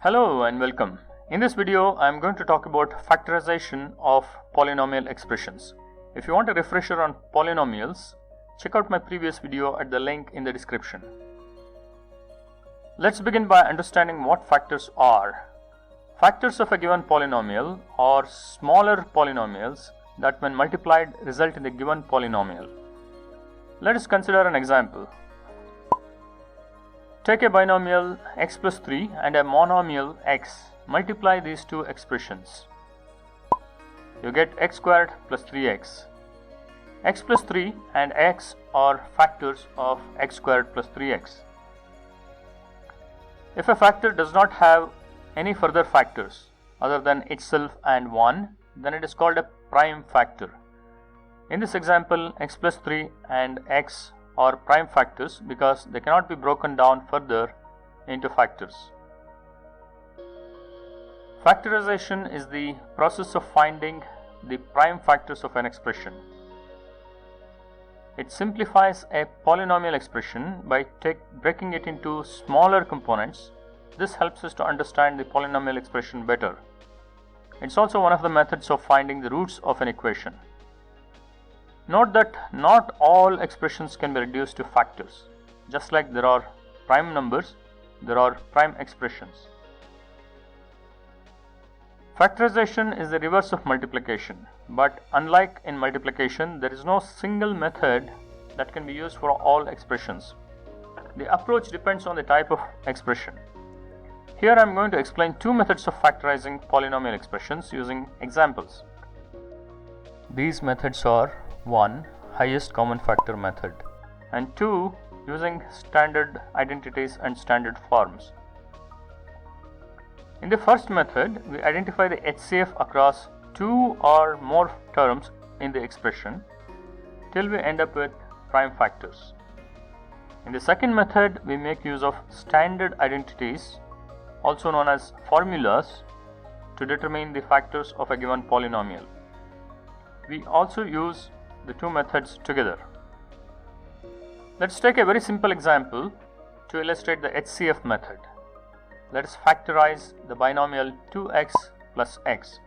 Hello and welcome. In this video, I am going to talk about factorization of polynomial expressions. If you want a refresher on polynomials, check out my previous video at the link in the description. Let's begin by understanding what factors are. Factors of a given polynomial are smaller polynomials that when multiplied result in the given polynomial. Let us consider an example. Take a binomial x plus 3 and a monomial x. Multiply these two expressions. You get x squared plus 3x. X plus 3 and x are factors of x squared plus 3x. If a factor does not have any further factors other than itself and 1, then it is called a prime factor. In this example, x plus 3 and x are prime factors because they cannot be broken down further into factors. Factorization is the process of finding the prime factors of an expression. It simplifies a polynomial expression by breaking it into smaller components. This helps us to understand the polynomial expression better. It's also one of the methods of finding the roots of an equation. Note that not all expressions can be reduced to factors. Just like there are prime numbers, there are prime expressions. Factorization is the reverse of multiplication, but unlike in multiplication, there is no single method that can be used for all expressions. The approach depends on the type of expression. Here I am going to explain two methods of factorizing polynomial expressions using examples. These methods are 1. Highest common factor method, and 2. Using standard identities and standard forms. In the first method, we identify the HCF across two or more terms in the expression till we end up with prime factors. In the second method, we make use of standard identities, also known as formulas, to determine the factors of a given polynomial. We also use the two methods together. Let's take a very simple example to illustrate the HCF method. Let us factorize the binomial 2x plus x.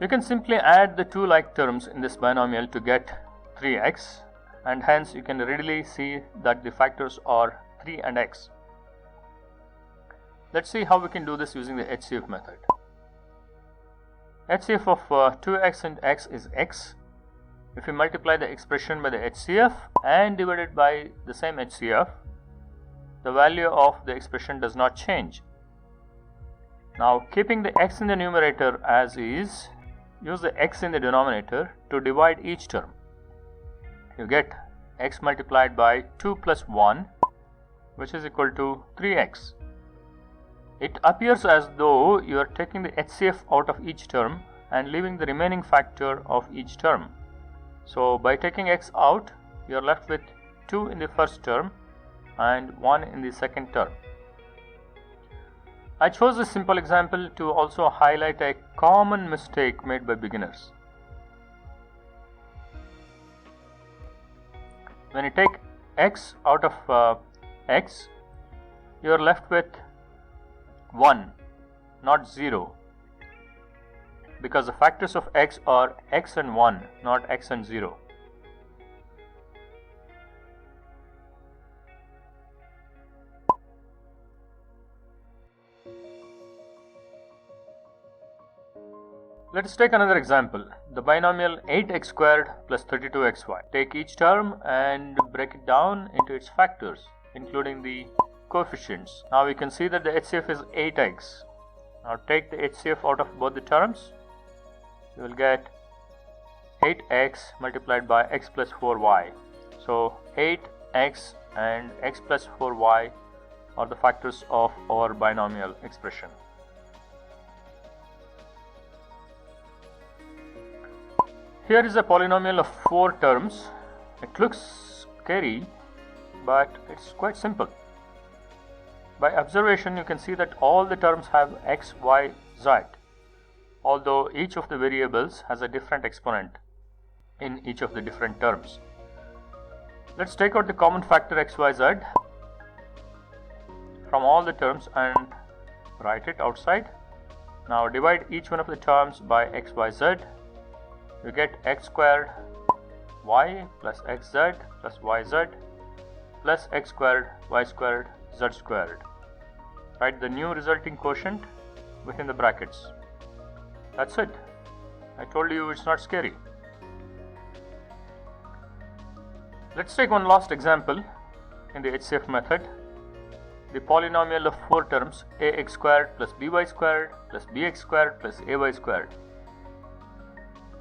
You can simply add the two like terms in this binomial to get 3x, and hence you can readily see that the factors are 3 and x. Let's see how we can do this using the HCF method. HCF of 2x and x is x. If we multiply the expression by the HCF and divide it by the same HCF, the value of the expression does not change. Now, keeping the x in the numerator as is, use the x in the denominator to divide each term. You get x multiplied by 2 plus 1, which is equal to 3x. It appears as though you are taking the HCF out of each term and leaving the remaining factor of each term. So by taking x out, you are left with 2 in the first term and 1 in the second term. I chose this simple example to also highlight a common mistake made by beginners. When you take x out of x, you are left with 1, not 0, because the factors of x are x and 1, not x and 0. Let us take another example, the binomial 8x squared plus 32xy. Take each term and break it down into its factors, including the coefficients. Now we can see that the HCF is 8x. Now take the HCF out of both the terms. You will get 8x multiplied by x plus 4y. So 8x and x plus 4y are the factors of our binomial expression. Here is a polynomial of 4 terms. It looks scary, but it's quite simple. By observation, you can see that all the terms have x, y, z, although each of the variables has a different exponent in each of the different terms. Let's take out the common factor x, y, z. from all the terms and write it outside. Now divide each one of the terms by x, y, z. You get x squared y plus xz plus yz plus x squared y squared z squared. Write the new resulting quotient within the brackets. That's it. I told you it's not scary. Let's take one last example in the HCF method. The polynomial of 4 terms ax squared plus by squared plus bx squared plus ay squared.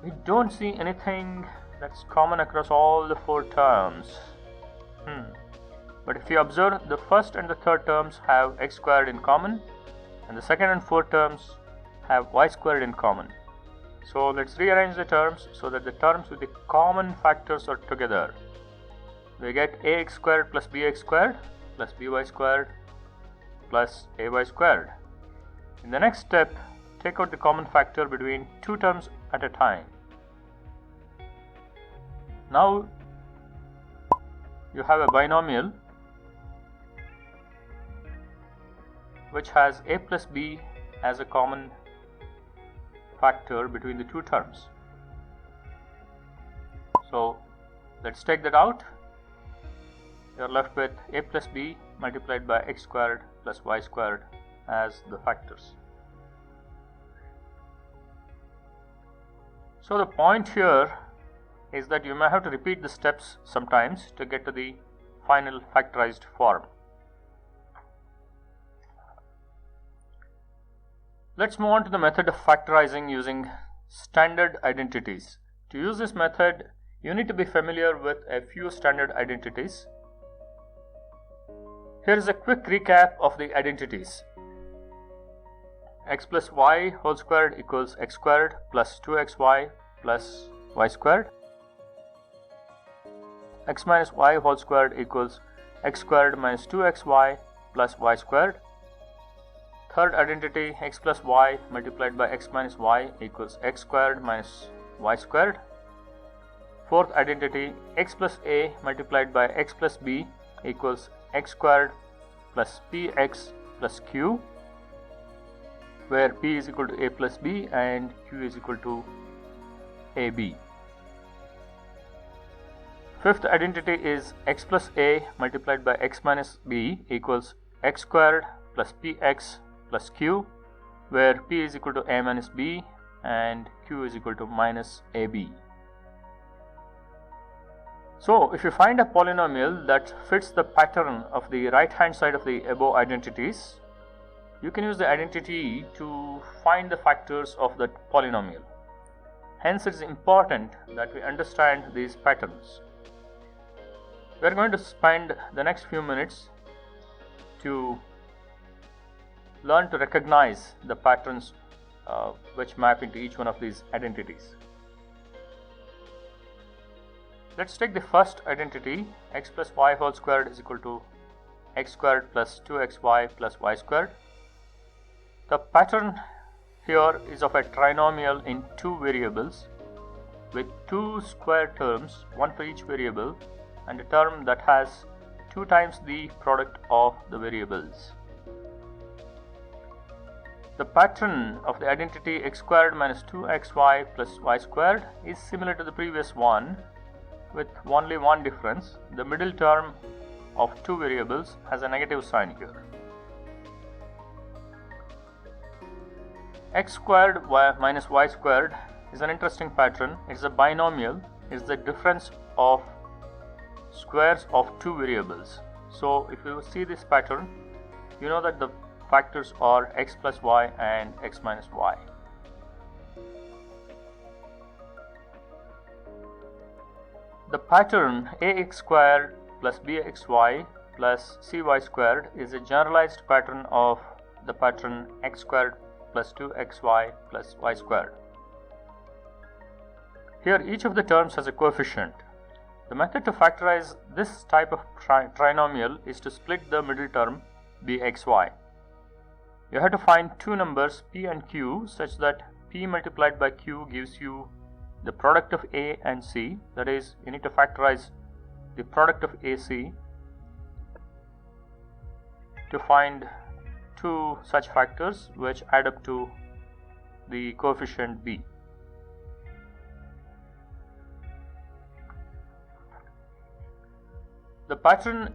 We don't see anything that's common across all the 4 terms. But if you observe, the first and the third terms have x squared in common, and the second and fourth terms have y squared in common. So let's rearrange the terms so that the terms with the common factors are together. We get ax squared plus bx squared plus by squared plus ay squared. In the next step, take out the common factor between 2 terms at a time. Now you have a binomial which has a plus b as a common factor between the 2 terms. So let's take that out. You are left with a plus b multiplied by x squared plus y squared as the factors. So the point here is that you may have to repeat the steps sometimes to get to the final factorized form. Let's move on to the method of factorizing using standard identities. To use this method, you need to be familiar with a few standard identities. Here is a quick recap of the identities. X plus y whole squared equals x squared plus 2xy plus y squared. X minus y whole squared equals x squared minus 2xy plus y squared. Third identity, x plus y multiplied by x minus y equals x squared minus y squared. Fourth identity, x plus a multiplied by x plus b equals x squared plus px plus q, where p is equal to a plus b and q is equal to ab. Fifth identity is x plus a multiplied by x minus b equals x squared plus px plus q, where p is equal to a minus b and q is equal to minus ab. So if you find a polynomial that fits the pattern of the right hand side of the above identities, you can use the identity to find the factors of that polynomial. Hence it is important that we understand these patterns. We are going to spend the next few minutes to learn to recognize the patterns which map into each one of these identities. Let's take the first identity, x plus y whole squared is equal to x squared plus 2xy plus y squared. The pattern here is of a trinomial in 2 variables with 2 square terms, one for each variable, and a term that has 2 times the product of the variables. The pattern of the identity x squared minus 2xy plus y squared is similar to the previous one, with only one difference. The middle term of 2 variables has a negative sign here. X squared minus y squared is an interesting pattern. It's a binomial. It's the difference of squares of 2 variables. So if you see this pattern, you know that the factors are x plus y and x minus y. The pattern ax squared plus bxy plus cy squared is a generalized pattern of the pattern x squared plus 2xy plus y squared. Here each of the terms has a coefficient. The method to factorize this type of trinomial is to split the middle term bxy. You have to find 2 numbers p and q such that p multiplied by q gives you the product of a and c. That is, you need to factorize the product of ac to find two such factors which add up to the coefficient b. The pattern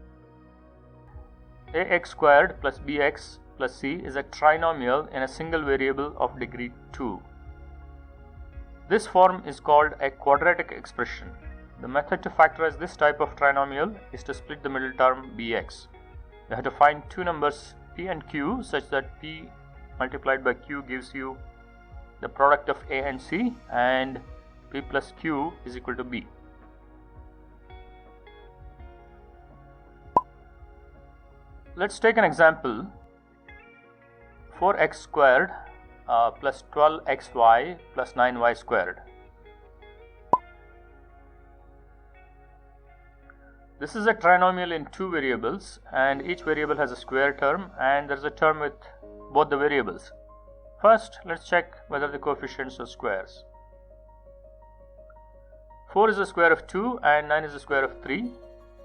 ax squared plus bx plus c is a trinomial in a single variable of degree 2. This form is called a quadratic expression. The method to factorize this type of trinomial is to split the middle term bx. You have to find two numbers p and q such that p multiplied by q gives you the product of a and c, and p plus q is equal to b. Let's take an example. 4x squared plus 12xy plus 9y squared. This is a trinomial in two variables, and each variable has a square term, and there is a term with both the variables. First, let's check whether the coefficients are squares. 4 is the square of 2 and 9 is the square of 3.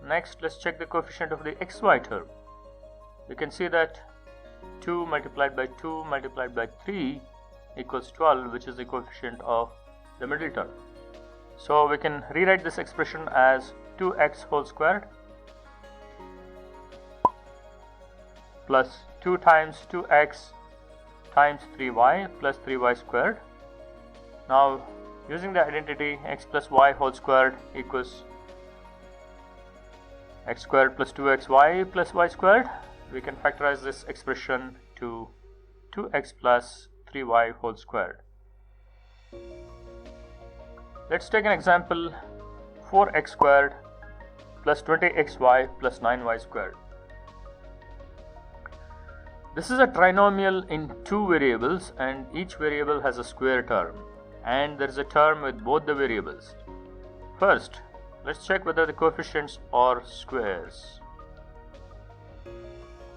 Next, let's check the coefficient of the xy term. You can see that 2 multiplied by 2 multiplied by 3 equals 12, which is the coefficient of the middle term. So we can rewrite this expression as 2x whole squared plus 2 times 2x times 3y plus 3y squared. Now, using the identity x plus y whole squared equals x squared plus 2xy plus y squared, we can factorize this expression to 2x plus 3y whole squared. Let's take an example. 4x squared plus 20xy plus 9y squared. This is a trinomial in two variables, and each variable has a square term, and there is a term with both the variables. First, let's check whether the coefficients are squares.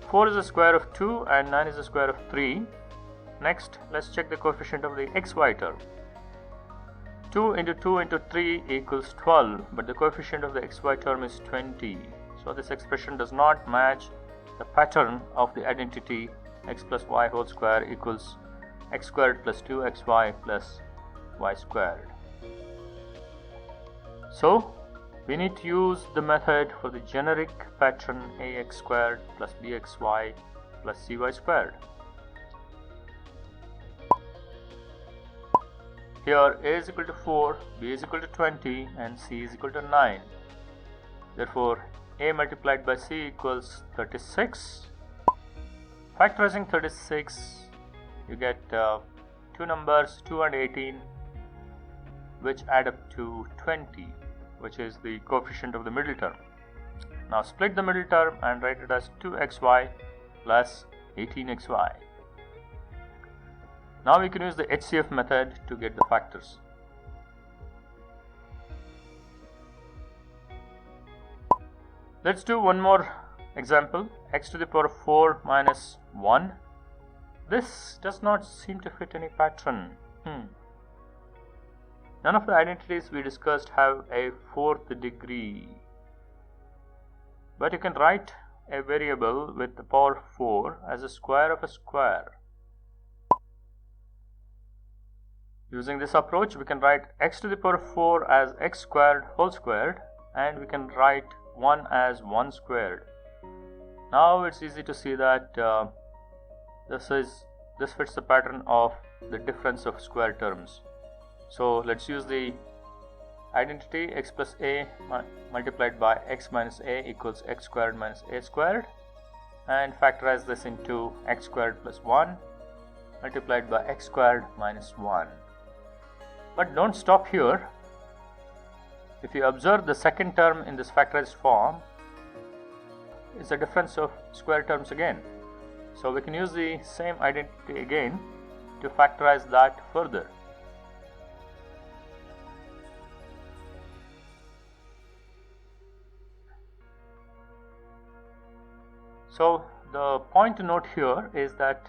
4 is the square of 2 and 9 is the square of 3. Next, let's check the coefficient of the xy term. 2 into 2 into 3 equals 12, but the coefficient of the xy term is 20. So this expression does not match the pattern of the identity x plus y whole square equals x squared plus 2xy plus y squared. So we need to use the method for the generic pattern ax squared plus bxy plus cy squared. Here a is equal to 4, b is equal to 20 and c is equal to 9. Therefore, a multiplied by c equals 36. Factorizing 36, you get two numbers 2 and 18, which add up to 20, which is the coefficient of the middle term. Now split the middle term and write it as 2xy plus 18xy. Now we can use the HCF method to get the factors. Let's do one more example. X to the power of 4 minus 1. This does not seem to fit any pattern. None of the identities we discussed have a fourth degree. But you can write a variable with the power 4 as a square of a square. Using this approach, we can write x to the power of 4 as x squared whole squared, and we can write 1 as 1 squared. Now it's easy to see that this fits the pattern of the difference of square terms. So let's use the identity x plus a multiplied by x minus a equals x squared minus a squared, and factorize this into x squared plus 1 multiplied by x squared minus 1. But don't stop here. If you observe, the second term in this factorized form is the difference of square terms again. So we can use the same identity again to factorize that further. So the point to note here is that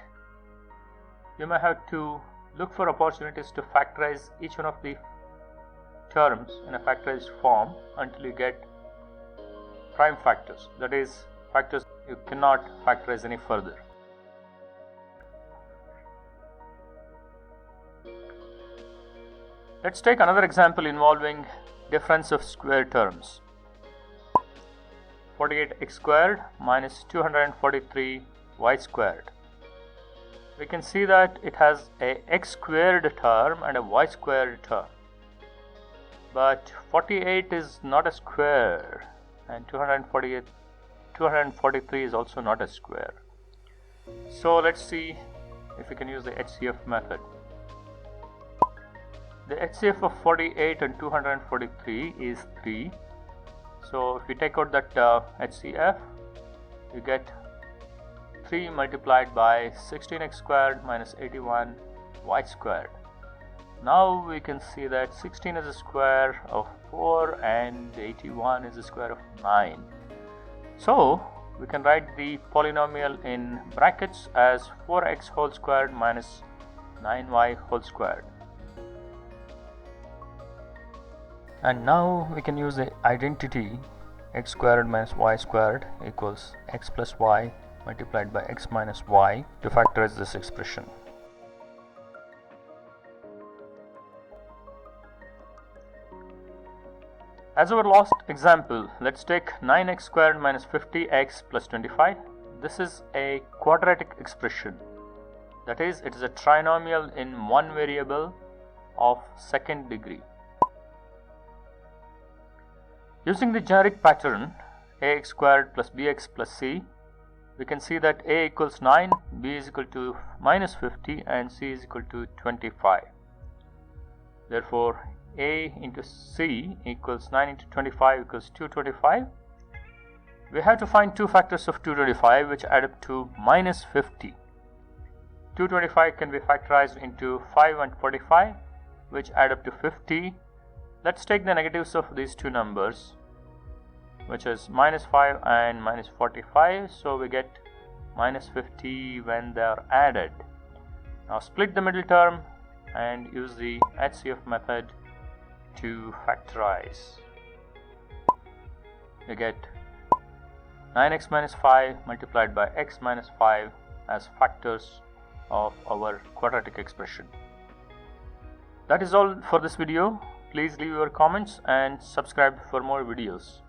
you may have to look for opportunities to factorize each one of the terms in a factorized form until you get prime factors, that is, factors you cannot factorize any further. Let's take another example involving difference of square terms. 48x squared minus 243y squared. We can see that it has a x squared term and a y squared term. But 48 is not a square, and 243 is also not a square. So let's see if we can use the HCF method. The HCF of 48 and 243 is 3. So if we take out that HCF, you get 3 multiplied by 16x squared minus 81y squared. Now we can see that 16 is a square of 4 and 81 is a square of 9. So we can write the polynomial in brackets as 4x whole squared minus 9y whole squared. And now we can use the identity x squared minus y squared equals x plus y multiplied by x minus y to factorize this expression. As our last example, let's take 9x squared minus 50x plus 25. This is a quadratic expression. That is, it is a trinomial in one variable of second degree. Using the generic pattern ax squared plus bx plus c, we can see that a equals 9, b is equal to minus 50 and c is equal to 25. Therefore, a into c equals 9 into 25 equals 225. We have to find two factors of 225 which add up to minus 50. 225 can be factorized into 5 and 45 which add up to 50. Let's take the negatives of these two numbers, which is minus 5 and minus 45. So we get minus 50 when they are added. Now split the middle term and use the HCF method to factorize. You get 9x minus 5 multiplied by x minus 5 as factors of our quadratic expression. That is all for this video. Please leave your comments and subscribe for more videos.